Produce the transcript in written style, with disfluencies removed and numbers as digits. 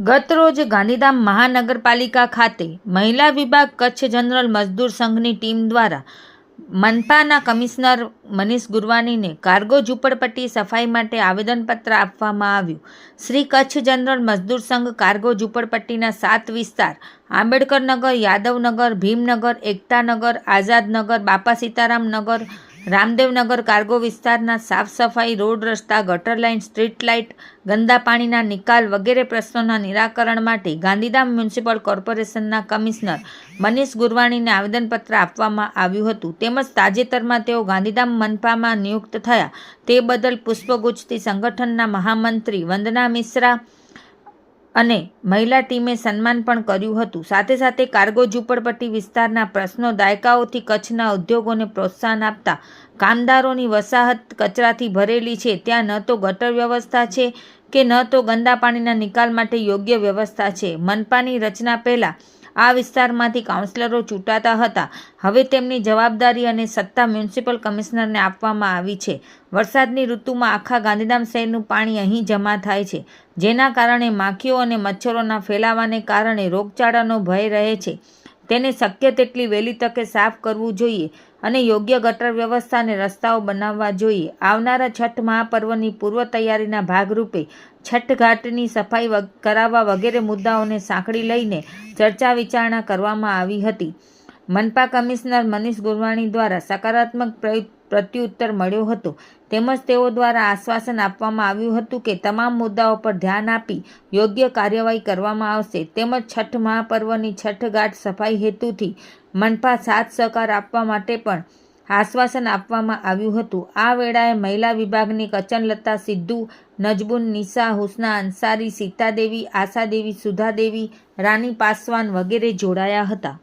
ગત રોજ ગાંધીધામ મહાનગરપાલિકા ખાતે મહિલા વિભાગ કચ્છ જનરલ મજદૂર સંઘની ટીમ દ્વારા મનપાના કમિશનર મનીષ ગુરવાનીને કાર્ગો ઝૂંપડપટ્ટી સફાઈ માટે આવેદનપત્ર આપવામાં આવ્યું. શ્રી કચ્છ જનરલ મજદૂર સંઘ કાર્ગો ઝૂંપડપટ્ટીના 7 વિસ્તાર આંબેડકરનગર, યાદવનગર, ભીમનગર, એકતાનગર, આઝાદનગર, બાપા સીતારામ નગર, રામદેવનગર કાર્ગો વિસ્તારના સાફ સફાઈ, રોડ રસ્તા, ગટર લાઇન, સ્ટ્રીટ લાઇટ, ગંદા પાણીના નિકાલ વગેરે પ્રશ્નોના નિરાકરણ માટે ગાંધીધામ મ્યુનિસિપલ કોર્પોરેશનના કમિશનર મનીષ ગુરવાનીને આવેદનપત્ર આપવામાં આવ્યું હતું. તેમજ તાજેતરમાં તેઓ ગાંધીધામ મનપામાં નિયુક્ત થયા તે બદલ પુષ્પગુચ્છથી સંગઠનના મહામંત્રી વંદના મિશ્રા અને મહિલા ટીમે સન્માન પણ કર્યું હતું. સાથે સાથે કાર્ગો ઝૂંપડપટ્ટી વિસ્તારના પ્રશ્નો દાયકાઓથી કચ્છના ઉદ્યોગોને પ્રોત્સાહન આપતા કામદારોની વસાહત કચરાથી ભરેલી છે, ત્યાં ન તો ગટર વ્યવસ્થા છે કે ન તો ગંદા પાણીના નિકાલ માટે યોગ્ય વ્યવસ્થા છે. મનપાની રચના પહેલાં આ વિસ્તારમાંથી કાઉન્સિલરો ચૂંટાતા હતા. હવે તેમની જવાબદારી અને સત્તા મ્યુનિસિપલ કમિશનરને આપવામાં આવી છે. વરસાદની ઋતુમાં આખા ગાંધીધામ શહેરનું પાણી અહીં જમા થાય છે, જેના કારણે માખીઓ અને મચ્છરોના ફેલાવાને કારણે રોગચાળાનો ભય રહે છે. તેને શક્ય તેટલી વહેલી તકે સાફ કરવું જોઈએ અને યોગ્ય ગટર વ્યવસ્થા અને રસ્તાઓ બનાવવા જોઈએ. આવનારા છઠ મહાપર્વની પૂર્વ તૈયારીના ભાગરૂપે છઠ ઘાટની સફાઈ કરાવવા વગેરે મુદ્દાઓને સાંકળી લઈને ચર્ચા વિચારણા કરવામાં આવી હતી. મનપા કમિશનર મનીષ ગુરવાની દ્વારા સકારાત્મક પ્રત્યુત્તર મળ્યો હતો. તેમજ તેઓ દ્વારા આશ્વાસન આપવામાં આવ્યું હતું કે તમામ મુદ્દાઓ પર ધ્યાન આપી યોગ્ય કાર્યવાહી કરવામાં આવશે. તેમજ છઠ મહાપર્વની છઠ ઘાટ સફાઈ હેતુથી મનપા સાથ સહકાર આપવા માટે પણ આશ્વાસન આપવામાં આવ્યું હતું. આ વેળાએ મહિલા વિભાગની કચનલતા સિદ્ધુ, નજબુન નિશા, હુસ્ના અંસારી, સીતાદેવી, આશાદેવી, સુધાદેવી, રાની પાસવાન વગેરે જોડાયા હતા.